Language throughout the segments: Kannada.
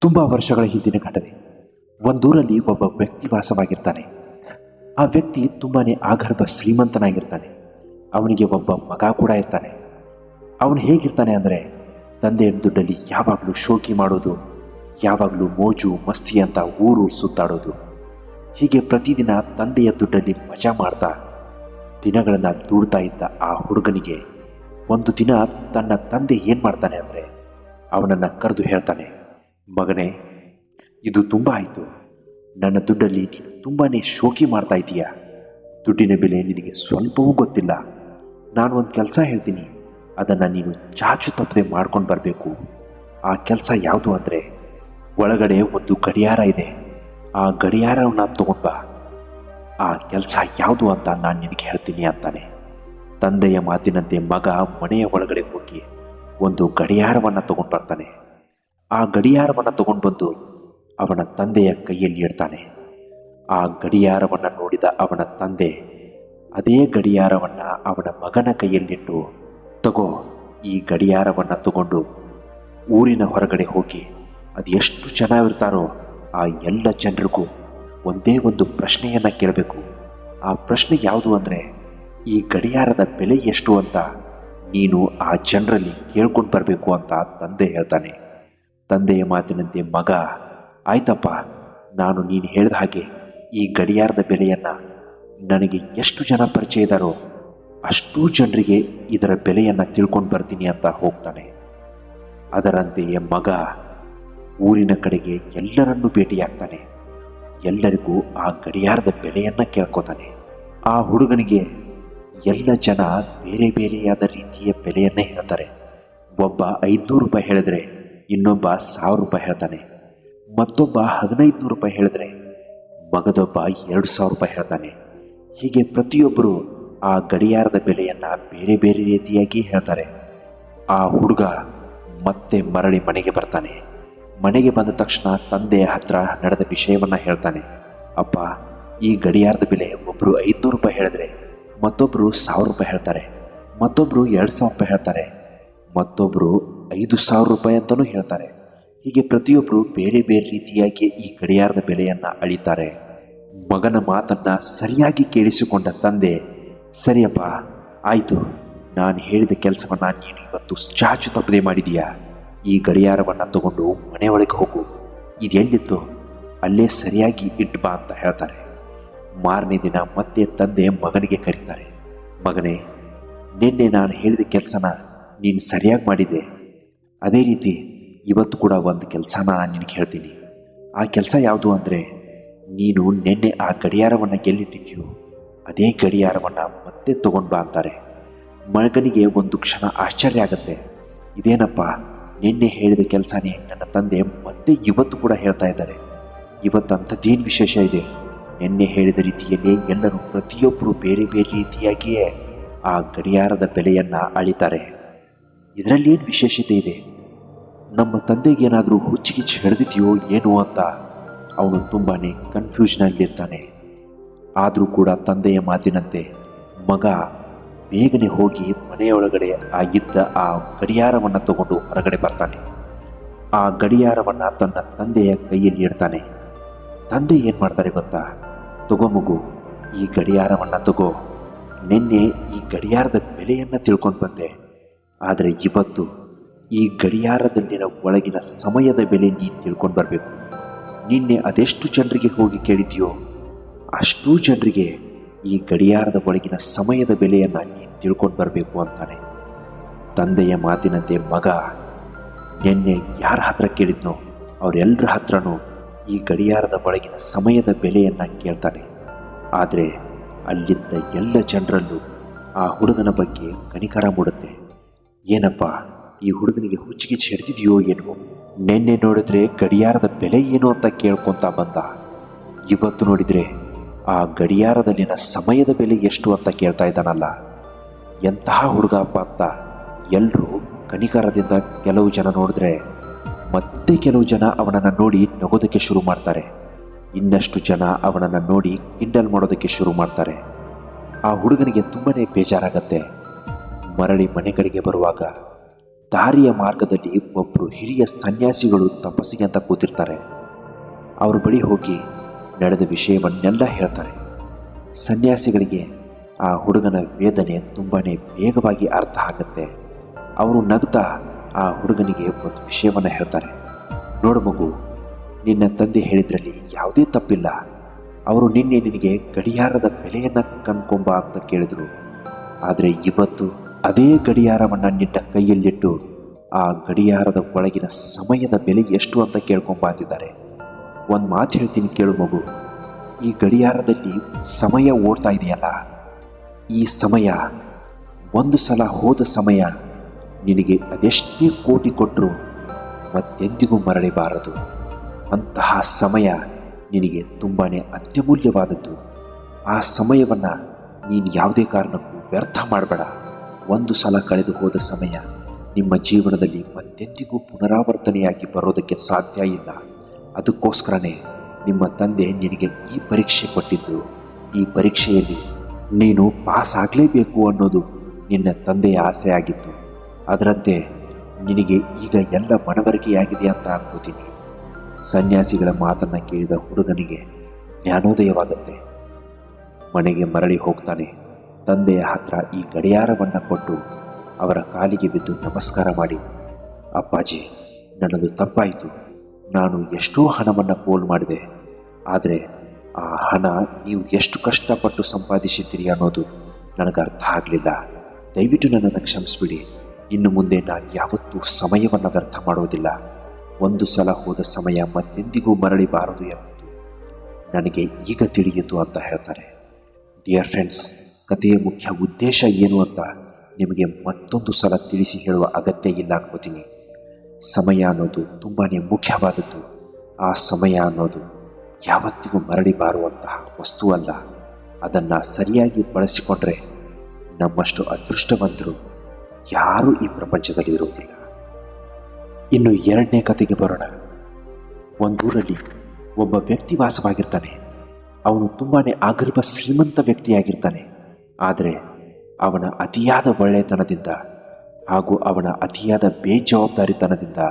ತುಂಬ ವರ್ಷಗಳ ಹಿಂದಿನ ಘಟನೆ. ಒಂದೂರಲ್ಲಿ ಒಬ್ಬ ವ್ಯಕ್ತಿ ವಾಸವಾಗಿರ್ತಾನೆ. ಆ ವ್ಯಕ್ತಿ ತುಂಬಾ ಆಗರ್ಭ ಶ್ರೀಮಂತನಾಗಿರ್ತಾನೆ. ಅವನಿಗೆ ಒಬ್ಬ ಮಗ ಕೂಡ ಇರ್ತಾನೆ. ಅವನು ಹೇಗಿರ್ತಾನೆ ಅಂದರೆ, ತಂದೆಯ ದುಡ್ಡಲ್ಲಿ ಯಾವಾಗಲೂ ಶೋಕಿ ಮಾಡೋದು, ಯಾವಾಗಲೂ ಮೋಜು ಮಸ್ತಿ ಅಂತ ಊರು ಸುತ್ತಾಡೋದು. ಹೀಗೆ ಪ್ರತಿದಿನ ತಂದೆಯ ದುಡ್ಡಲ್ಲಿ ಮಜಾ ಮಾಡ್ತಾ ದಿನಗಳನ್ನು ದೂಡ್ತಾ ಇದ್ದ ಆ ಹುಡುಗನಿಗೆ ಒಂದು ದಿನ ತನ್ನ ತಂದೆ ಏನು ಮಾಡ್ತಾನೆ ಅಂದರೆ, ಅವನನ್ನು ಕರೆದು ಹೇಳ್ತಾನೆ, ಮಗನೇ, ಇದು ತುಂಬ ಆಯಿತು. ನನ್ನ ದುಡ್ಡಲ್ಲಿ ನೀನು ತುಂಬಾ ಶೋಕಿ ಮಾಡ್ತಾ ಇದ್ದೀಯ. ದುಡ್ಡಿನ ಬೆಲೆ ನಿನಗೆ ಸ್ವಲ್ಪವೂ ಗೊತ್ತಿಲ್ಲ. ನಾನು ಒಂದು ಕೆಲಸ ಹೇಳ್ತೀನಿ, ಅದನ್ನು ನೀನು ಚಾಚು ತಪ್ಪದೆ ಮಾಡ್ಕೊಂಡು ಬರಬೇಕು. ಆ ಕೆಲಸ ಯಾವುದು ಅಂದರೆ, ಒಳಗಡೆ ಒಂದು ಗಡಿಯಾರ ಇದೆ, ಆ ಗಡಿಯಾರವನ್ನು ತಗೊಂಡು ಬಾ. ಆ ಕೆಲಸ ಯಾವುದು ಅಂತ ನಾನು ನಿನಗೆ ಹೇಳ್ತೀನಿ ಅಂತಾನೆ. ತಂದೆಯ ಮಾತಿನಂತೆ ಮಗ ಮನೆಯ ಒಳಗಡೆ ಹೋಗಿ ಒಂದು ಗಡಿಯಾರವನ್ನು ತಗೊಂಡು ಬರ್ತಾನೆ. ಆ ಗಡಿಯಾರವನ್ನು ತಗೊಂಡು ಬಂದು ಅವನ ತಂದೆಯ ಕೈಯಲ್ಲಿ ಇಡ್ತಾನೆ. ಆ ಗಡಿಯಾರವನ್ನು ನೋಡಿದ ಅವನ ತಂದೆ ಅದೇ ಗಡಿಯಾರವನ್ನು ಅವನ ಮಗನ ಕೈಯಲ್ಲಿಟ್ಟು, ತಗೋ, ಈ ಗಡಿಯಾರವನ್ನು ತಗೊಂಡು ಊರಿನ ಹೊರಗಡೆ ಹೋಗಿ ಅದು ಎಷ್ಟು ಜನ ಇರ್ತಾರೋ ಆ ಎಲ್ಲ ಜನರಿಗೂ ಒಂದೇ ಒಂದು ಪ್ರಶ್ನೆಯನ್ನು ಕೇಳಬೇಕು. ಆ ಪ್ರಶ್ನೆ ಯಾವುದು ಅಂದರೆ, ಈ ಗಡಿಯಾರದ ಬೆಲೆ ಎಷ್ಟು ಅಂತ ನೀನು ಆ ಜನರಲ್ಲಿ ಕೇಳ್ಕೊಂಡು ಬರಬೇಕು ಅಂತ ತಂದೆ ಹೇಳ್ತಾನೆ. ತಂದೆಯ ಮಾತಿನಂತೆ ಮಗ, ಆಯ್ತಪ್ಪ, ನಾನು ನೀನು ಹೇಳಿದ ಹಾಗೆ ಈ ಗಡಿಯಾರದ ಬೆಲೆಯನ್ನು ನನಗೆ ಎಷ್ಟು ಜನ ಪರಿಚಯ ಇದ್ದಾರೋ ಅಷ್ಟೂ ಜನರಿಗೆ ಇದರ ಬೆಲೆಯನ್ನು ತಿಳ್ಕೊಂಡು ಬರ್ತೀನಿ ಅಂತ ಹೋಗ್ತಾನೆ. ಅದರಂತೆಯೇ ಮಗ ಊರಿನ ಕಡೆಗೆ ಎಲ್ಲರನ್ನೂ ಭೇಟಿಯಾಗ್ತಾನೆ. ಎಲ್ಲರಿಗೂ ಆ ಗಡಿಯಾರದ ಬೆಲೆಯನ್ನು ಕೇಳ್ಕೊತಾನೆ. ಆ ಹುಡುಗನಿಗೆ ಎಲ್ಲ ಜನ ಬೇರೆ ಬೇರೆಯಾದ ರೀತಿಯ ಬೆಲೆಯನ್ನೇ ಹೇಳ್ತಾರೆ. ಒಬ್ಬ 500 ರೂಪಾಯಿ ಹೇಳಿದ್ರೆ ಇನ್ನೊಬ್ಬ 1000 ರೂಪಾಯಿ ಹೇಳ್ತಾನೆ. ಮತ್ತೊಬ್ಬ 1500 ರೂಪಾಯಿ ಹೇಳಿದ್ರೆ ಮಗದೊಬ್ಬ 2000 ರೂಪಾಯಿ ಹೇಳ್ತಾನೆ. ಹೀಗೆ ಪ್ರತಿಯೊಬ್ಬರು ಆ ಗಡಿಯಾರದ ಬೆಲೆಯನ್ನು ಬೇರೆ ಬೇರೆ ರೀತಿಯಾಗಿ ಹೇಳ್ತಾರೆ. ಆ ಹುಡುಗ ಮತ್ತೆ ಮರಳಿ ಮನೆಗೆ ಬರ್ತಾನೆ. ಮನೆಗೆ ಬಂದ ತಕ್ಷಣ ತಂದೆಯ ಹತ್ರ ನಡೆದ ವಿಷಯವನ್ನು ಹೇಳ್ತಾನೆ. ಅಪ್ಪ, ಈ ಗಡಿಯಾರದ ಬೆಲೆ ಒಬ್ಬರು 500 ರೂಪಾಯಿ ಹೇಳಿದ್ರೆ ಮತ್ತೊಬ್ಬರು 1000 ರೂಪಾಯಿ ಹೇಳ್ತಾರೆ, ಮತ್ತೊಬ್ಬರು 2000 ರೂಪಾಯಿ ಹೇಳ್ತಾರೆ, ಮತ್ತೊಬ್ಬರು 5000 ರೂಪಾಯಿ ಅಂತಲೂ ಹೇಳ್ತಾರೆ. ಹೀಗೆ ಪ್ರತಿಯೊಬ್ಬರು ಬೇರೆ ಬೇರೆ ರೀತಿಯಾಗಿ ಈ ಗಡಿಯಾರದ ಬೆಲೆಯನ್ನು ಅಳಿತಾರೆ. ಮಗನ ಮಾತನ್ನು ಸರಿಯಾಗಿ ಕೇಳಿಸಿಕೊಂಡ ತಂದೆ, ಸರಿಯಪ್ಪ, ಆಯಿತು, ನಾನು ಹೇಳಿದ ಕೆಲಸವನ್ನು ನೀನು ಇವತ್ತು ಚಾಚು ತಪ್ಪದೆ ಮಾಡಿದೀಯಾ. ಈ ಗಡಿಯಾರವನ್ನು ತಗೊಂಡು ಮನೆಯೊಳಗೆ ಹೋಗು, ಇದು ಎಲ್ಲಿತ್ತು ಅಲ್ಲೇ ಸರಿಯಾಗಿ ಇಟ್ಟು ಬಾ ಅಂತ ಹೇಳ್ತಾರೆ. ಮಾರನೇ ದಿನ ಮತ್ತೆ ತಂದೆ ಮಗನಿಗೆ ಕರೀತಾರೆ. ಮಗನೇ, ನಿನ್ನೆ ನಾನು ಹೇಳಿದ ಕೆಲಸನ ನೀನು ಸರಿಯಾಗಿ ಮಾಡಿದೆ. ಅದೇ ರೀತಿ ಇವತ್ತು ಕೂಡ ಒಂದು ಕೆಲಸನ ನಿನಗೆ ಹೇಳ್ತೀನಿ. ಆ ಕೆಲಸ ಯಾವುದು ಅಂದರೆ, ನೀನು ನಿನ್ನೆ ಆ ಗಡಿಯಾರವನ್ನು ಎಲ್ಲಿಟ್ಟಿದ್ಯೋ ಅದೇ ಗಡಿಯಾರವನ್ನು ಮತ್ತೆ ತಗೊಂಡು ಬಾ ಅಂತಾರೆ. ಮಗನಿಗೆ ಒಂದು ಕ್ಷಣ ಆಶ್ಚರ್ಯ ಆಗುತ್ತೆ. ಇದೇನಪ್ಪ, ನಿನ್ನೆ ಹೇಳಿದ ಕೆಲಸನೇ ನನ್ನ ತಂದೆ ಮತ್ತೆ ಇವತ್ತು ಕೂಡ ಹೇಳ್ತಾ ಇದ್ದಾರೆ. ಇವತ್ತು ಅಂಥದ್ದೇನು ವಿಶೇಷ ಇದೆ? ನಿನ್ನೆ ಹೇಳಿದ ರೀತಿಯಲ್ಲೇ ಎಲ್ಲರೂ ಪ್ರತಿಯೊಬ್ಬರು ಬೇರೆ ಬೇರೆ ರೀತಿಯಾಗಿಯೇ ಆ ಗಡಿಯಾರದ ಬೆಲೆಯನ್ನು ಅಳಿತಾರೆ. ಇದರಲ್ಲಿ ಏನು ವಿಶೇಷತೆ ಇದೆ? ನಮ್ಮ ತಂದೆಗೇನಾದರೂ ಹುಚ್ಚಿಗಿಚ್ಚಿ ಹಿಡಿದಿದೆಯೋ ಏನೋ ಅಂತ ಅವನು ತುಂಬಾ ಕನ್ಫ್ಯೂಷನಲ್ಲಿರ್ತಾನೆ. ಆದರೂ ಕೂಡ ತಂದೆಯ ಮಾತಿನಂತೆ ಮಗ ಬೇಗನೆ ಹೋಗಿ ಮನೆಯೊಳಗಡೆ ಇದ್ದ ಆ ಗಡಿಯಾರವನ್ನು ತಗೊಂಡು ಹೊರಗಡೆ ಬರ್ತಾನೆ. ಆ ಗಡಿಯಾರವನ್ನು ತನ್ನ ತಂದೆಯ ಕೈಯಲ್ಲಿ ಇಡ್ತಾನೆ. ತಂದೆ ಏನು ಮಾಡ್ತಾರೆ ಗೊತ್ತಾ? ತಗೋ ಮಗು, ಈ ಗಡಿಯಾರವನ್ನು ತಗೋ. ನಿನ್ನೆ ಈ ಗಡಿಯಾರದ ಬೆಲೆಯನ್ನು ತಿಳ್ಕೊಂಡು ಬಂದೆ, ಆದರೆ ಇವತ್ತು ಈ ಗಡಿಯಾರದಲ್ಲಿನ ಒಳಗಿನ ಸಮಯದ ಬೆಲೆ ನೀನು ತಿಳ್ಕೊಂಡು ಬರಬೇಕು. ನಿನ್ನೆ ಅದೆಷ್ಟು ಜನರಿಗೆ ಹೋಗಿ ಕೇಳಿದೆಯೋ ಅಷ್ಟೂ ಜನರಿಗೆ ಈ ಗಡಿಯಾರದ ಒಳಗಿನ ಸಮಯದ ಬೆಲೆಯನ್ನು ನೀನು ತಿಳ್ಕೊಂಡು ಬರಬೇಕು ಅಂತಾನೆ. ತಂದೆಯ ಮಾತಿನಂತೆ ಮಗ ನಿನ್ನೆ ಯಾರ ಹತ್ರ ಕೇಳಿದ್ನೋ ಅವರೆಲ್ಲರ ಹತ್ರನೂ ಈ ಗಡಿಯಾರದ ಒಳಗಿನ ಸಮಯದ ಬೆಲೆಯನ್ನು ಕೇಳ್ತಾನೆ. ಆದರೆ ಅಲ್ಲಿದ್ದ ಎಲ್ಲ ಜನರಲ್ಲೂ ಆ ಹುಡುಗನ ಬಗ್ಗೆ ಕನಿಕರ ಮೂಡುತ್ತೆ. ಏನಪ್ಪ, ಈ ಹುಡುಗನಿಗೆ ಹುಚ್ಚಿಗಿಚ್ಚಿ ಹಿಡಿದಿದೆಯೋ ಏನೋ? ನಿನ್ನೆ ನೋಡಿದ್ರೆ ಗಡಿಯಾರದ ಬೆಲೆ ಏನು ಅಂತ ಕೇಳ್ಕೊತಾ ಬಂದ, ಇವತ್ತು ನೋಡಿದರೆ ಆ ಗಡಿಯಾರದಲ್ಲಿನ ಸಮಯದ ಬೆಲೆ ಎಷ್ಟು ಅಂತ ಕೇಳ್ತಾ ಇದ್ದಾನಲ್ಲ. ಎಂತಹ ಹುಡುಗಪ್ಪ ಅಂತ ಎಲ್ಲರೂ ಕನಿಕರದಿಂದ ಕೆಲವು ಜನ ನೋಡಿದ್ರೆ ಮತ್ತೆ ಕೆಲವು ಜನ ಅವನನ್ನು ನೋಡಿ ನಗೋದಕ್ಕೆ ಶುರು ಮಾಡ್ತಾರೆ. ಇನ್ನಷ್ಟು ಜನ ಅವನನ್ನು ನೋಡಿ ಕಿಂಡಲ್ ಮಾಡೋದಕ್ಕೆ ಶುರು ಮಾಡ್ತಾರೆ. ಆ ಹುಡುಗನಿಗೆ ತುಂಬಾ ಬೇಜಾರಾಗತ್ತೆ. ಮರಳಿ ಮನೆ ಕಡೆಗೆ ಬರುವಾಗ ದಾರಿಯ ಮಾರ್ಗದಲ್ಲಿ ಒಬ್ಬರು ಹಿರಿಯ ಸನ್ಯಾಸಿಗಳು ತಪಸ್ಸಿಗೆ ಅಂತ ಕೂತಿರ್ತಾರೆ. ಅವ್ರ ಬಳಿ ಹೋಗಿ ನಡೆದ ವಿಷಯವನ್ನೆಲ್ಲ ಹೇಳ್ತಾರೆ. ಸನ್ಯಾಸಿಗಳಿಗೆ ಆ ಹುಡುಗನ ವೇದನೆ ತುಂಬಾ ವೇಗವಾಗಿ ಅರ್ಥ ಆಗುತ್ತೆ. ಅವರು ನಗ್ತಾ ಆ ಹುಡುಗನಿಗೆ ಒಂದು ವಿಷಯವನ್ನು ಹೇಳ್ತಾರೆ. ನೋಡು ಮಗು, ನಿನ್ನ ತಂದೆ ಹೇಳಿದ್ರಲ್ಲಿ ಯಾವುದೇ ತಪ್ಪಿಲ್ಲ. ಅವರು ನಿನಗೆ ಗಡಿಯಾರದ ಬೆಲೆಯನ್ನು ಕಣ್ಕೊಂಬ ಅಂತ ಕೇಳಿದರು. ಆದರೆ ಇವತ್ತು ಅದೇ ಗಡಿಯಾರವನ್ನು ನಿನ್ನ ಕೈಯಲ್ಲಿಟ್ಟು ಆ ಗಡಿಯಾರದ ಒಳಗಿನ ಸಮಯದ ಬೆಲೆ ಎಷ್ಟು ಅಂತ ಕೇಳ್ಕೊಂಬ ಅಂತಿದ್ದಾರೆ. ಒಂದು ಮಾತು ಹೇಳ್ತೀನಿ ಕೇಳು ಮಗು, ಈ ಗಡಿಯಾರದಲ್ಲಿ ಸಮಯ ಓಡ್ತಾ ಇದೆಯಲ್ಲ, ಈ ಸಮಯ ಒಂದು ಸಲ ಹೋದ ಸಮಯ ನಿನಗೆ ಅದೆಷ್ಟೇ ಕೋಟಿ ಕೊಟ್ಟರು ಮತ್ತೆಂದಿಗೂ ಮರಳಿಬಾರದು. ಅಂತಹ ಸಮಯ ನಿನಗೆ ತುಂಬಾ ಅತ್ಯಮೂಲ್ಯವಾದದ್ದು. ಆ ಸಮಯವನ್ನು ನೀನು ಯಾವುದೇ ಕಾರಣಕ್ಕೂ ವ್ಯರ್ಥ ಮಾಡಬೇಡ. ಒಂದು ಸಲ ಕಳೆದು ಹೋದ ಸಮಯ ನಿಮ್ಮ ಜೀವನದಲ್ಲಿ ಮತ್ತೆಂದಿಗೂ ಪುನರಾವರ್ತನೆಯಾಗಿ ಬರೋದಕ್ಕೆ ಸಾಧ್ಯ ಇಲ್ಲ. ಅದಕ್ಕೋಸ್ಕರನೇ ನಿಮ್ಮ ತಂದೆ ನಿನಗೆ ಈ ಪರೀಕ್ಷೆ ಕೊಟ್ಟಿದ್ದು. ಈ ಪರೀಕ್ಷೆಯಲ್ಲಿ ನೀನು ಪಾಸ್ ಆಗಲೇಬೇಕು ಅನ್ನೋದು ನಿನ್ನ ತಂದೆಯ ಆಸೆ ಆಗಿತ್ತು. ಅದರಂತೆ ನಿನಗೆ ಈಗ ಎಲ್ಲ ಮನವರಿಕೆಯಾಗಿದೆ ಅಂತ ಅನ್ಕೋತೀನಿ. ಸನ್ಯಾಸಿಗಳ ಮಾತನ್ನು ಕೇಳಿದ ಹುಡುಗನಿಗೆ ಜ್ಞಾನೋದಯವಾಗುತ್ತೆ. ಮನೆಗೆ ಮರಳಿ ಹೋಗ್ತಾನೆ. ತಂದೆಯ ಹತ್ರ ಈ ಗಡಿಯಾರವನ್ನು ಕೊಟ್ಟು ಅವರ ಕಾಲಿಗೆ ಬಿದ್ದು ನಮಸ್ಕಾರ ಮಾಡಿ, ಅಪ್ಪಾಜಿ, ನನ್ನದು ತಪ್ಪಾಯಿತು. ನಾನು ಎಷ್ಟೋ ಹಣವನ್ನು ಪೋಲು ಮಾಡಿದೆ. ಆದರೆ ಆ ಹಣ ನೀವು ಎಷ್ಟು ಕಷ್ಟಪಟ್ಟು ಸಂಪಾದಿಸಿದ್ದೀರಿ ಅನ್ನೋದು ನನಗೆ ಅರ್ಥ ಆಗಲಿಲ್ಲ. ದಯವಿಟ್ಟು ನನ್ನನ್ನು ಕ್ಷಮಿಸ್ಬಿಡಿ. ಇನ್ನು ಮುಂದೆ ನಾನು ಯಾವತ್ತೂ ಸಮಯವನ್ನು ವ್ಯರ್ಥ ಮಾಡೋದಿಲ್ಲ. ಒಂದು ಸಲ ಹೋದ ಸಮಯ ಮತ್ತೆಂದಿಗೂ ಮರಳಿಬಾರದು ಎಂಬುದು ನನಗೆ ಈಗ ತಿಳಿಯಿತು ಅಂತ ಹೇಳ್ತಾರೆ. ಡಿಯರ್ ಫ್ರೆಂಡ್ಸ್, ಕಥೆಯ ಮುಖ್ಯ ಉದ್ದೇಶ ಏನು ಅಂತ ನಿಮಗೆ ಮತ್ತೊಂದು ಸಲ ತಿಳಿಸಿ ಹೇಳುವ ಅಗತ್ಯ ಇಲ್ಲ ಅನ್ಕೋತೀನಿ. ಸಮಯ ಅನ್ನೋದು ತುಂಬಾ ಮುಖ್ಯವಾದದ್ದು. ಆ ಸಮಯ ಅನ್ನೋದು ಯಾವತ್ತಿಗೂ ಮರಳಿ ಬಾರುವಂತಹ ವಸ್ತು ಅಲ್ಲ. ಅದನ್ನು ಸರಿಯಾಗಿ ಬಳಸಿಕೊಂಡ್ರೆ ನಮ್ಮಷ್ಟು ಅದೃಷ್ಟವಂತರು ಯಾರೂ ಈ ಪ್ರಪಂಚದಲ್ಲಿ ಇರುವುದಿಲ್ಲ. ಇನ್ನು ಎರಡನೇ ಕಥೆಗೆ ಬರೋಣ. ಒಂದೂರಲ್ಲಿ ಒಬ್ಬ ವ್ಯಕ್ತಿ ವಾಸವಾಗಿರ್ತಾನೆ. ಅವನು ತುಂಬಾ ಆಗರ್ಭ ಶ್ರೀಮಂತ ವ್ಯಕ್ತಿಯಾಗಿರ್ತಾನೆ. ಆದರೆ ಅವನ ಅತಿಯಾದ ಒಳ್ಳೆಯತನದಿಂದ ಹಾಗೂ ಅವನ ಅತಿಯಾದ ಬೇಜವಾಬ್ದಾರಿತನದಿಂದ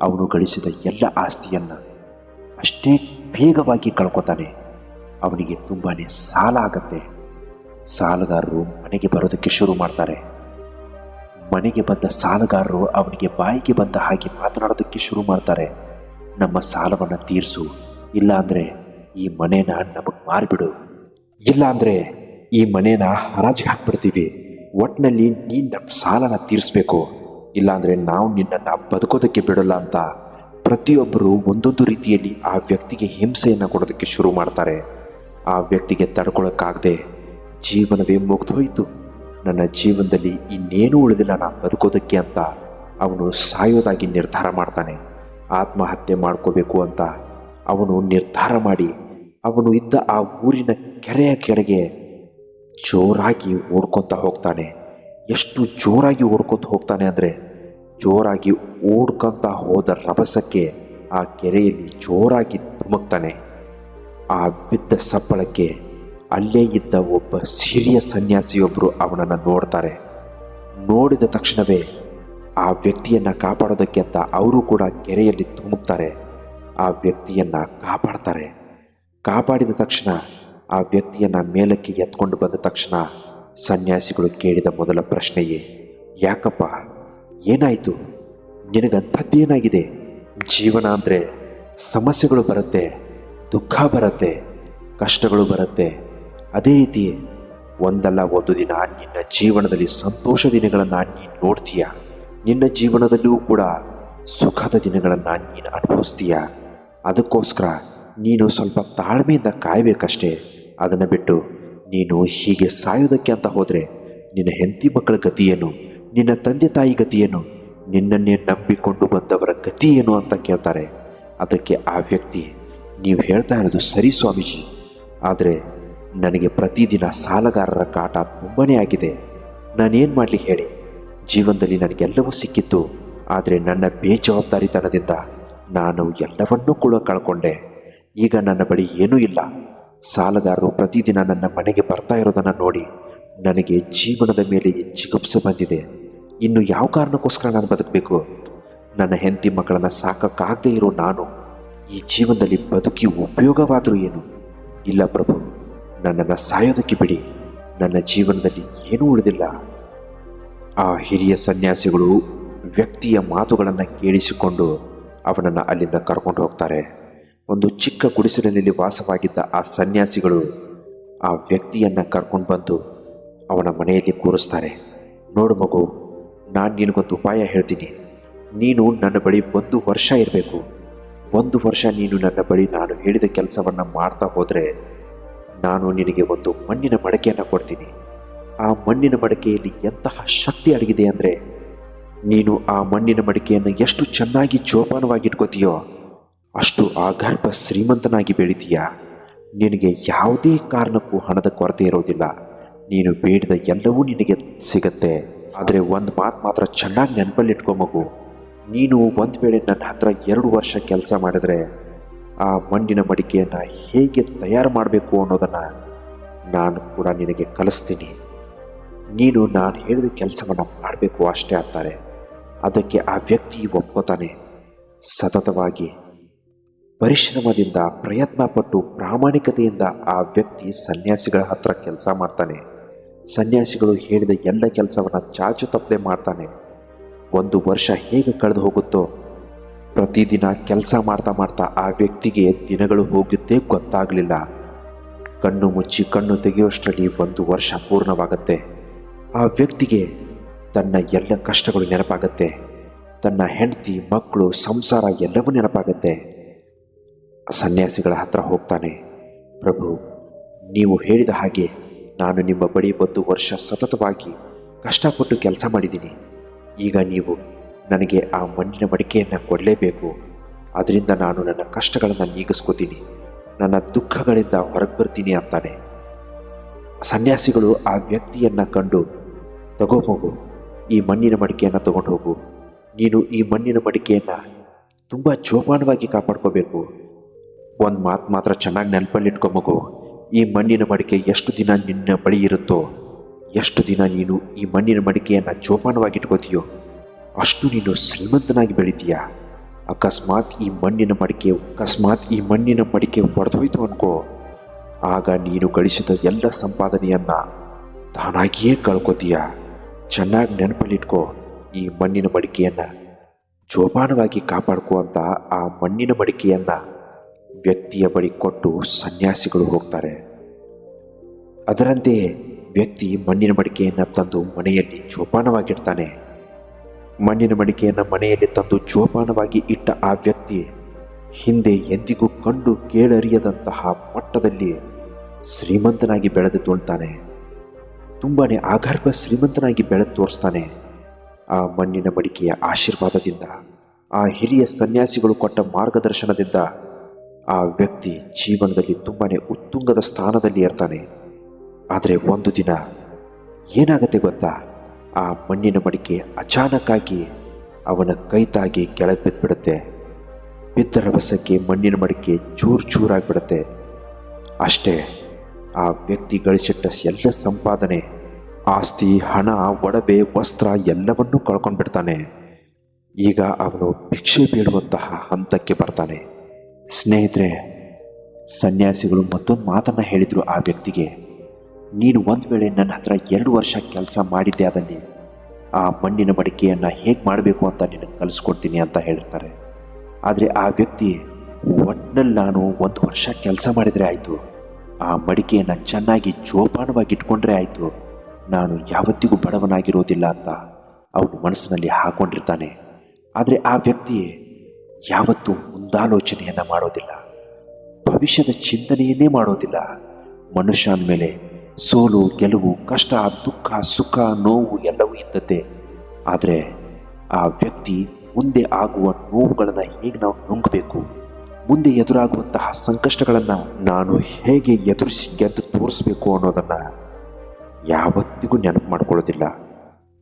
ಅವನು ಗಳಿಸಿದ ಎಲ್ಲ ಆಸ್ತಿಯನ್ನು ಅಷ್ಟೇ ವೇಗವಾಗಿ ಕಳ್ಕೊತಾನೆ. ಅವನಿಗೆ ತುಂಬಾ ಸಾಲ ಆಗತ್ತೆ. ಸಾಲಗಾರರು ಮನೆಗೆ ಬರೋದಕ್ಕೆ ಶುರು ಮಾಡ್ತಾರೆ. ಮನೆಗೆ ಬಂದ ಸಾಲಗಾರರು ಅವನಿಗೆ ಬಾಯಿಗೆ ಬಂದ ಹಾಗೆ ಮಾತನಾಡೋದಕ್ಕೆ ಶುರು ಮಾಡ್ತಾರೆ. ನಮ್ಮ ಸಾಲವನ್ನು ತೀರಿಸು, ಇಲ್ಲಾಂದರೆ ಈ ಮನೇನ ನಮಗೆ ಮಾರಿಬಿಡು, ಇಲ್ಲಾಂದರೆ ಈ ಮನೇನ ಹರಾಜಿಗೆ ಹಾಕ್ಬಿಡ್ತೀವಿ. ಒಟ್ಟಿನಲ್ಲಿ ನೀನು ನಮ್ಮ ಸಾಲನ ತೀರಿಸ್ಬೇಕು, ಇಲ್ಲಾಂದರೆ ನಾವು ನಿನ್ನನ್ನು ಬದುಕೋದಕ್ಕೆ ಬಿಡಲ್ಲ ಅಂತ ಪ್ರತಿಯೊಬ್ಬರು ಒಂದೊಂದು ರೀತಿಯಲ್ಲಿ ಆ ವ್ಯಕ್ತಿಗೆ ಹಿಂಸೆಯನ್ನು ಕೊಡೋದಕ್ಕೆ ಶುರು ಮಾಡ್ತಾರೆ. ಆ ವ್ಯಕ್ತಿಗೆ ತಡ್ಕೊಳಕ್ಕಾಗದೆ ಜೀವನವೇ ಮುಗ್ದೋಯ್ತು, ನನ್ನ ಜೀವನದಲ್ಲಿ ಇನ್ನೇನೂ ಉಳಿದಿಲ್ಲ ನಾನು ಬದುಕೋದಕ್ಕೆ ಅಂತ ಅವನು ಸಾಯೋದಾಗಿ ನಿರ್ಧಾರ ಮಾಡ್ತಾನೆ. ಆತ್ಮಹತ್ಯೆ ಮಾಡ್ಕೋಬೇಕು ಅಂತ ಅವನು ನಿರ್ಧಾರ ಮಾಡಿ ಅವನು ಇದ್ದ ಆ ಊರಿನ ಕೆರೆಯ ಕೆಳಗೆ ಜೋರಾಗಿ ಓಡ್ಕೊತ ಹೋಗ್ತಾನೆ. ಎಷ್ಟು ಜೋರಾಗಿ ಓಡ್ಕೊತ ಹೋಗ್ತಾನೆ ಅಂದರೆ, ಜೋರಾಗಿ ಓಡ್ಕೊತ ಹೋದ ರಭಸಕ್ಕೆ ಆ ಕೆರೆಯಲ್ಲಿ ಜೋರಾಗಿ ಧುಮುಕ್ತಾನೆ. ಆ ಬಿದ್ದ ಸಪ್ಪಳಕ್ಕೆ ಅಲ್ಲೇ ಇದ್ದ ಒಬ್ಬ ಹಿರಿಯ ಸನ್ಯಾಸಿಯೊಬ್ಬರು ಅವನನ್ನು ನೋಡ್ತಾರೆ. ನೋಡಿದ ತಕ್ಷಣವೇ ಆ ವ್ಯಕ್ತಿಯನ್ನು ಕಾಪಾಡೋದಕ್ಕೆ ಅಂತ ಅವರು ಕೂಡ ಕೆರೆಯಲ್ಲಿ ಧುಮುಕ್ತಾರೆ. ಆ ವ್ಯಕ್ತಿಯನ್ನು ಕಾಪಾಡ್ತಾರೆ. ಕಾಪಾಡಿದ ತಕ್ಷಣ ಆ ವ್ಯಕ್ತಿಯನ್ನು ಮೇಲಕ್ಕೆ ಎತ್ಕೊಂಡು ಬಂದ ತಕ್ಷಣ ಸನ್ಯಾಸಿಗಳು ಕೇಳಿದ ಮೊದಲ ಪ್ರಶ್ನೆಯೇ, ಯಾಕಪ್ಪ, ಏನಾಯಿತು, ನಿನಗಂಥದ್ದೇನಾಗಿದೆ? ಜೀವನ ಅಂದರೆ ಸಮಸ್ಯೆಗಳು ಬರುತ್ತೆ, ದುಃಖ ಬರುತ್ತೆ, ಕಷ್ಟಗಳು ಬರುತ್ತೆ. ಅದೇ ರೀತಿ ಒಂದಲ್ಲ ಒಂದು ದಿನ ನಿನ್ನ ಜೀವನದಲ್ಲಿ ಸಂತೋಷ ದಿನಗಳನ್ನು ನೀನು ನೋಡ್ತೀಯ. ನಿನ್ನ ಜೀವನದಲ್ಲೂ ಕೂಡ ಸುಖದ ದಿನಗಳನ್ನು ನೀನು ಅನುಭವಿಸ್ತೀಯ. ಅದಕ್ಕೋಸ್ಕರ ನೀನು ಸ್ವಲ್ಪ ತಾಳ್ಮೆಯಿಂದ ಕಾಯಬೇಕಷ್ಟೇ. ಅದನ್ನು ಬಿಟ್ಟು ನೀನು ಹೀಗೆ ಸಾಯೋದಕ್ಕೆ ಅಂತ ಹೋದರೆ ನಿನ್ನ ಹೆಂಡತಿ ಮಕ್ಕಳ ಗತಿ ಏನು, ನಿನ್ನ ತಂದೆ ತಾಯಿ ಗತಿ ಏನು, ನಿನ್ನನ್ನೇ ನಂಬಿಕೊಂಡು ಬಂದವರ ಗತಿ ಏನು ಅಂತ ಕೇಳ್ತಾರೆ. ಅದಕ್ಕೆ ಆ ವ್ಯಕ್ತಿ, ನೀವು ಹೇಳ್ತಾ ಇರೋದು ಸರಿ ಸ್ವಾಮೀಜಿ, ಆದರೆ ನನಗೆ ಪ್ರತಿದಿನ ಸಾಲಗಾರರ ಕಾಟ ತುಂಬಾ ಆಗಿದೆ. ನಾನೇನು ಮಾಡಲಿ ಹೇಳಿ? ಜೀವನದಲ್ಲಿ ನನಗೆಲ್ಲವೂ ಸಿಕ್ಕಿತ್ತು, ಆದರೆ ನನ್ನ ಬೇಜವಾಬ್ದಾರಿತನದಿಂದ ನಾನು ಎಲ್ಲವನ್ನೂ ಕೂಡ ಕಳ್ಕೊಂಡೆ. ಈಗ ನನ್ನ ಬಳಿ ಏನೂ ಇಲ್ಲ. ಸಾಲಗಾರರು ಪ್ರತಿದಿನ ನನ್ನ ಮನೆಗೆ ಬರ್ತಾ ಇರೋದನ್ನು ನೋಡಿ ನನಗೆ ಜೀವನದ ಮೇಲೆ ಜಿಗುಪ್ಸೆ ಬಂದಿದೆ. ಇನ್ನು ಯಾವ ಕಾರಣಕ್ಕೋಸ್ಕರ ನಾನು ಬದುಕಬೇಕು? ನನ್ನ ಹೆಂಡತಿ ಮಕ್ಕಳನ್ನು ಸಾಕಕ್ಕಾಗದೇ ಇರೋ ನಾನು ಈ ಜೀವನದಲ್ಲಿ ಬದುಕಿ ಉಪಯೋಗವಾದರೂ ಏನು? ಇಲ್ಲ ಪ್ರಭು, ನನ್ನನ್ನು ಸಾಯೋದಕ್ಕೆ ಬಿಡಿ. ನನ್ನ ಜೀವನದಲ್ಲಿ ಏನೂ ಉಳಿದಿಲ್ಲ. ಆ ಹಿರಿಯ ಸನ್ಯಾಸಿಗಳು ವ್ಯಕ್ತಿಯ ಮಾತುಗಳನ್ನು ಕೇಳಿಸಿಕೊಂಡು ಅವನನ್ನು ಅಲ್ಲಿಂದ ಕರ್ಕೊಂಡು ಹೋಗ್ತಾರೆ. ಒಂದು ಚಿಕ್ಕ ಗುಡಿಸಲಿನಲ್ಲಿ ವಾಸವಾಗಿದ್ದ ಆ ಸನ್ಯಾಸಿಗಳು ಆ ವ್ಯಕ್ತಿಯನ್ನು ಕರ್ಕೊಂಡು ಬಂದು ಅವನ ಮನೆಯಲ್ಲಿ ಕೂರಿಸ್ತಾರೆ. ನೋಡು ಮಗು, ನಾನು ನಿನಗೊಂದು ಉಪಾಯ ಹೇಳ್ತೀನಿ. ನೀನು ನನ್ನ ಬಳಿ 1 ವರ್ಷ ಇರಬೇಕು. 1 ವರ್ಷ ನೀನು ನನ್ನ ಬಳಿ ನಾನು ಹೇಳಿದ ಕೆಲಸವನ್ನು ಮಾಡ್ತಾ ಹೋದರೆ ನಾನು ನಿನಗೆ ಒಂದು ಮಣ್ಣಿನ ಮಡಕೆಯನ್ನು ಕೊಡ್ತೀನಿ. ಆ ಮಣ್ಣಿನ ಮಡಕೆಯಲ್ಲಿ ಎಂತಹ ಶಕ್ತಿ ಅಡಗಿದೆ ಅಂದರೆ, ನೀನು ಆ ಮಣ್ಣಿನ ಮಡಿಕೆಯನ್ನು ಎಷ್ಟು ಚೆನ್ನಾಗಿ ಜೋಪಾನವಾಗಿ ಇಟ್ಕೋತೀಯೋ ಅಷ್ಟು ಆಗರ್ಭ ಶ್ರೀಮಂತನಾಗಿ ಬೆಳಿತೀಯ. ನಿನಗೆ ಯಾವುದೇ ಕಾರಣಕ್ಕೂ ಹಣದ ಕೊರತೆ ಇರೋದಿಲ್ಲ. ನೀನು ಬೇಡಿದ ಎಲ್ಲವೂ ನಿನಗೆ ಸಿಗತ್ತೆ. ಆದರೆ ಒಂದು ಮಾತು ಮಾತ್ರ ಚೆನ್ನಾಗಿ ನೆನಪಲ್ಲಿಟ್ಕೋ ಮಗು, ನೀನು ಒಂದು ವೇಳೆ ನನ್ನ ಹತ್ರ 2 ವರ್ಷ ಕೆಲಸ ಮಾಡಿದ್ರೆ ಆ ಮಣ್ಣಿನ ಮಡಿಕೆಯನ್ನು ಹೇಗೆ ತಯಾರು ಮಾಡಬೇಕು ಅನ್ನೋದನ್ನು ನಾನು ಕೂಡ ನಿನಗೆ ಕಲಿಸ್ತೀನಿ. ನೀನು ನಾನು ಹೇಳಿದ ಕೆಲಸವನ್ನು ಮಾಡಬೇಕು ಅಷ್ಟೇ ಅಂತಾರೆ. ಅದಕ್ಕೆ ಆ ವ್ಯಕ್ತಿ ಒಪ್ಕೋತಾನೆ. ಸತತವಾಗಿ ಪರಿಶ್ರಮದಿಂದ ಪ್ರಯತ್ನಪಟ್ಟು ಪ್ರಾಮಾಣಿಕತೆಯಿಂದ ಆ ವ್ಯಕ್ತಿ ಸನ್ಯಾಸಿಗಳ ಹತ್ರ ಕೆಲಸ ಮಾಡ್ತಾನೆ. ಸನ್ಯಾಸಿಗಳು ಹೇಳಿದ ಎಲ್ಲ ಕೆಲಸವನ್ನು ಚಾಚು ತಪ್ಪದೆ ಮಾಡ್ತಾನೆ. 1 ವರ್ಷ ಹೇಗೆ ಕಳೆದು ಹೋಗುತ್ತೋ, ಪ್ರತಿದಿನ ಕೆಲಸ ಮಾಡ್ತಾ ಮಾಡ್ತಾ ಆ ವ್ಯಕ್ತಿಗೆ ದಿನಗಳು ಹೋಗಿದ್ದೇ ಗೊತ್ತಾಗಲಿಲ್ಲ. ಕಣ್ಣು ಮುಚ್ಚಿ ಕಣ್ಣು ತೆಗೆಯುವಷ್ಟರಲ್ಲಿ 1 ವರ್ಷ ಪೂರ್ಣವಾಗುತ್ತೆ. ಆ ವ್ಯಕ್ತಿಗೆ ತನ್ನ ಎಲ್ಲ ಕಷ್ಟಗಳು ನೆನಪಾಗತ್ತೆ. ತನ್ನ ಹೆಂಡತಿ, ಮಕ್ಕಳು, ಸಂಸಾರ ಎಲ್ಲವೂ ನೆನಪಾಗತ್ತೆ. ಸನ್ಯಾಸಿಗಳ ಹತ್ರ ಹೋಗ್ತಾನೆ. ಪ್ರಭು, ನೀವು ಹೇಳಿದ ಹಾಗೆ ನಾನು ನಿಮ್ಮ ಬಳಿ 1 ವರ್ಷ ಸತತವಾಗಿ ಕಷ್ಟಪಟ್ಟು ಕೆಲಸ ಮಾಡಿದ್ದೀನಿ. ಈಗ ನೀವು ನನಗೆ ಆ ಮಣ್ಣಿನ ಮಡಿಕೆಯನ್ನು ಕೊಡಲೇಬೇಕು. ಅದರಿಂದ ನಾನು ನನ್ನ ಕಷ್ಟಗಳನ್ನು ನೀಗಿಸ್ಕೋತೀನಿ, ನನ್ನ ದುಃಖಗಳಿಂದ ಹೊರಗೆ ಬರ್ತೀನಿ ಅಂತಾನೆ. ಸನ್ಯಾಸಿಗಳು ಆ ವ್ಯಕ್ತಿಯನ್ನು ಕಂಡು, ತಗೋ ಹೋಗು, ಈ ಮಣ್ಣಿನ ಮಡಿಕೆಯನ್ನು ತಗೊಂಡು ಹೋಗು. ನೀನು ಈ ಮಣ್ಣಿನ ಮಡಿಕೆಯನ್ನು ತುಂಬ ಜೋಪಾನವಾಗಿ ಕಾಪಾಡ್ಕೋಬೇಕು. ಒಂದು ಮಾತು ಮಾತ್ರ ಚೆನ್ನಾಗಿ ನೆನಪಲ್ಲಿಟ್ಕೊ ಮಗು, ಈ ಮಣ್ಣಿನ ಮಡಿಕೆ ಎಷ್ಟು ದಿನ ನಿನ್ನ ಬಳಿ ಇರುತ್ತೋ, ಎಷ್ಟು ದಿನ ನೀನು ಈ ಮಣ್ಣಿನ ಮಡಿಕೆಯನ್ನು ಜೋಪಾನವಾಗಿ ಇಟ್ಕೋತೀಯೋ ಅಷ್ಟು ನೀನು ಶ್ರೀಮಂತನಾಗಿ ಬೆಳಿತೀಯ. ಅಕಸ್ಮಾತ್ ಈ ಮಣ್ಣಿನ ಮಡಿಕೆ ಒಡೆದೋಯ್ತು ಅನ್ಕೋ, ಆಗ ನೀನು ಗಳಿಸಿದ ಎಲ್ಲ ಸಂಪಾದನೆಯನ್ನು ತಾನಾಗಿಯೇ ಕಳ್ಕೊತೀಯ. ಚೆನ್ನಾಗಿ ನೆನಪಲ್ಲಿಟ್ಕೋ, ಈ ಮಣ್ಣಿನ ಮಡಿಕೆಯನ್ನು ಜೋಪಾನವಾಗಿ ಕಾಪಾಡ್ಕೋ ಅಂತ ಆ ಮಣ್ಣಿನ ಮಡಿಕೆಯನ್ನು ವ್ಯಕ್ತಿಯ ಬಳಿ ಕೊಟ್ಟು ಸನ್ಯಾಸಿಗಳು ಹೋಗ್ತಾರೆ. ಅದರಂತೆಯೇ ವ್ಯಕ್ತಿ ಮಣ್ಣಿನ ಮಡಿಕೆಯನ್ನು ತಂದು ಮನೆಯಲ್ಲಿ ಜೋಪಾನವಾಗಿಡ್ತಾನೆ. ಮಣ್ಣಿನ ಮಡಿಕೆಯನ್ನು ಮನೆಯಲ್ಲಿ ತಂದು ಜೋಪಾನವಾಗಿ ಇಟ್ಟ ಆ ವ್ಯಕ್ತಿ ಹಿಂದೆ ಎಂದಿಗೂ ಕಂಡು ಕೇಳರಿಯದಂತಹ ಮಟ್ಟದಲ್ಲಿ ಶ್ರೀಮಂತನಾಗಿ ಬೆಳೆದು ತೋಳ್ತಾನೆ. ತುಂಬಾ ಆಗರ್ಭ ಶ್ರೀಮಂತನಾಗಿ ಬೆಳೆದು ತೋರಿಸ್ತಾನೆ. ಆ ಮಣ್ಣಿನ ಮಡಿಕೆಯ ಆಶೀರ್ವಾದದಿಂದ, ಆ ಹಿರಿಯ ಸನ್ಯಾಸಿಗಳು ಕೊಟ್ಟ ಮಾರ್ಗದರ್ಶನದಿಂದ ಆ ವ್ಯಕ್ತಿ ಜೀವನದಲ್ಲಿ ತುಂಬಾ ಉತ್ತುಂಗದ ಸ್ಥಾನದಲ್ಲಿ ಇರ್ತಾನೆ. ಆದರೆ ಒಂದು ದಿನ ಏನಾಗತ್ತೆ ಗೊತ್ತಾ? ಆ ಮಣ್ಣಿನ ಮಡಿಕೆ ಅಚಾನಕ್ಕಾಗಿ ಅವನ ಕೈ ತಾಗಿ ಕೆಳಗೆ ಬಿದ್ದುಬಿಡುತ್ತೆ. ಬಿದ್ದ ರಭಸಕ್ಕೆ ಮಣ್ಣಿನ ಮಡಿಕೆ ಚೂರಾಗಿಬಿಡುತ್ತೆ. ಅಷ್ಟೇ, ಆ ವ್ಯಕ್ತಿ ಗಳಿಸಿಟ್ಟ ಎಲ್ಲ ಸಂಪಾದನೆ, ಆಸ್ತಿ, ಹಣ, ಒಡವೆ, ವಸ್ತ್ರ ಎಲ್ಲವನ್ನೂ ಕಳ್ಕೊಂಡ್ಬಿಡ್ತಾನೆ. ಈಗ ಅವನು ಭಿಕ್ಷೆ ಬೇಡುವಂತಹ ಹಂತಕ್ಕೆ ಬರ್ತಾನೆ. ಸ್ನೇಹಿತರೆ, ಸನ್ಯಾಸಿಗಳು ಮತ್ತೊಂದು ಮಾತನ್ನು ಹೇಳಿದರು ಆ ವ್ಯಕ್ತಿಗೆ. ನೀನು ಒಂದು ವೇಳೆ ನನ್ನ ಹತ್ರ 2 ವರ್ಷ ಕೆಲಸ ಮಾಡಿದ್ದೆ ಆದಲ್ಲಿ ಆ ಮಣ್ಣಿನ ಮಡಿಕೆಯನ್ನು ಹೇಗೆ ಮಾಡಬೇಕು ಅಂತ ನಿನಗೆ ಕಲಿಸ್ಕೊಡ್ತೀನಿ ಅಂತ ಹೇಳಿರ್ತಾರೆ. ಆದರೆ ಆ ವ್ಯಕ್ತಿ, ಒಟ್ಟಿನಲ್ಲಿ ನಾನು 1 ವರ್ಷ ಕೆಲಸ ಮಾಡಿದರೆ ಆಯಿತು, ಆ ಮಡಿಕೆಯನ್ನು ಚೆನ್ನಾಗಿ ಜೋಪಾನವಾಗಿ ಇಟ್ಕೊಂಡ್ರೆ ಆಯಿತು, ನಾನು ಯಾವತ್ತಿಗೂ ಬಡವನಾಗಿರೋದಿಲ್ಲ ಅಂತ ಅವನು ಮನಸ್ಸಿನಲ್ಲಿ ಹಾಕೊಂಡಿರ್ತಾನೆ. ಆದರೆ ಆ ವ್ಯಕ್ತಿ ಯಾವತ್ತೂ ಮುಂದಾಲೋಚನೆಯನ್ನು ಮಾಡೋದಿಲ್ಲ, ಭವಿಷ್ಯದ ಚಿಂತನೆಯನ್ನೇ ಮಾಡೋದಿಲ್ಲ. ಮನುಷ್ಯ ಅಂದಮೇಲೆ ಸೋಲು, ಗೆಲುವು, ಕಷ್ಟ, ದುಃಖ, ಸುಖ, ನೋವು ಎಲ್ಲವೂ ಇದ್ದದ್ದೇ. ಆದರೆ ಆ ವ್ಯಕ್ತಿ ಮುಂದೆ ಆಗುವ ನೋವುಗಳನ್ನು ಹೇಗೆ ನಾವು ನುಂಗಬೇಕು, ಮುಂದೆ ಎದುರಾಗುವಂತಹ ಸಂಕಷ್ಟಗಳನ್ನು ನಾನು ಹೇಗೆ ಎದುರಿಸಿ ಗೆದ್ದು ತೋರಿಸ್ಬೇಕು ಅನ್ನೋದನ್ನು ಯಾವತ್ತಿಗೂ ನೆನಪು ಮಾಡ್ಕೊಳ್ಳೋದಿಲ್ಲ.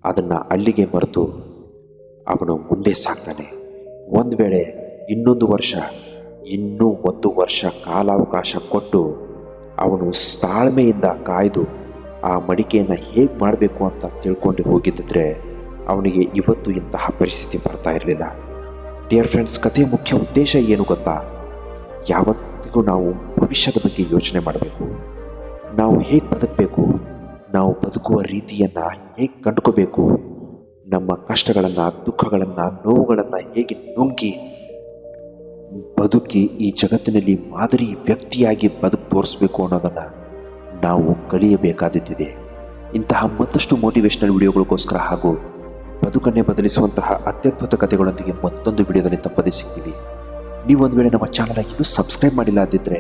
ಅದನ್ನು ಅಲ್ಲಿಗೆ ಮರೆತು ಅವನು ಮುಂದೆ ಸಾಗ್ತಾನೆ. ಒಂದು ವೇಳೆ ಇನ್ನೂ 1 ವರ್ಷ ಕಾಲಾವಕಾಶ ಕೊಟ್ಟು ಅವನು ತಾಳ್ಮೆಯಿಂದ ಕಾಯ್ದು ಆ ಮಡಿಕೆಯನ್ನು ಹೇಗೆ ಮಾಡಬೇಕು ಅಂತ ತಿಳ್ಕೊಂಡು ಹೋಗಿದ್ದರೆ ಅವನಿಗೆ ಇವತ್ತು ಇಂತಹ ಪರಿಸ್ಥಿತಿ ಬರ್ತಾ ಇರಲಿಲ್ಲ. ಡಿಯರ್ ಫ್ರೆಂಡ್ಸ್, ಕಥೆಯ ಮುಖ್ಯ ಉದ್ದೇಶ ಏನು ಗೊತ್ತಾ? ಯಾವತ್ತಿಗೂ ನಾವು ಭವಿಷ್ಯದ ಬಗ್ಗೆ ಯೋಚನೆ ಮಾಡಬೇಕು. ನಾವು ಹೇಗೆ ಬದುಕಬೇಕು, ನಾವು ಬದುಕುವ ರೀತಿಯನ್ನು ಹೇಗೆ ಕಂಡುಕೋಬೇಕು, ನಮ್ಮ ಕಷ್ಟಗಳನ್ನು, ದುಃಖಗಳನ್ನು, ನೋವುಗಳನ್ನು ಹೇಗೆ ನುಂಗಿ ಬದುಕಿ ಈ ಜಗತ್ತಿನಲ್ಲಿ ಮಾದರಿ ವ್ಯಕ್ತಿಯಾಗಿ ಬದುಕು ತೋರಿಸ್ಬೇಕು ಅನ್ನೋದನ್ನು ನಾವು ಕಲಿಯಬೇಕಾದದ್ದಿದೆ. ಇಂತಹ ಮತ್ತಷ್ಟು ಮೋಟಿವೇಶ್ನಲ್ ವಿಡಿಯೋಗಳಿಗೋಸ್ಕರ ಹಾಗೂ ಬದುಕನ್ನೇ ಬದಲಿಸುವಂತಹ ಅತ್ಯದ್ಭುತ ಕಥೆಗಳೊಂದಿಗೆ ಮತ್ತೊಂದು ವಿಡಿಯೋದಲ್ಲಿ ತಪ್ಪದೇ ಸಿಗ್ತೀವಿ. ನೀವು ಒಂದು ವೇಳೆ ನಮ್ಮ ಚಾನಲ್ ಇನ್ನೂ ಸಬ್ಸ್ಕ್ರೈಬ್ ಮಾಡಿಲ್ಲ ಅಂದಿದ್ದರೆ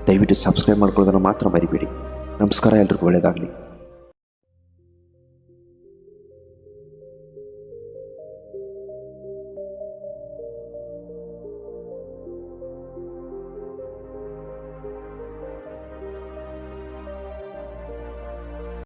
ದಯವಿಟ್ಟು ಸಬ್ಸ್ಕ್ರೈಬ್ ಮಾಡ್ಕೊಳ್ಳೋದನ್ನು ಮಾತ್ರ ಮರಿಬೇಡಿ. ನಮಸ್ಕಾರ, ಎಲ್ರಿಗೂ ಒಳ್ಳೆಯದಾಗಲಿ.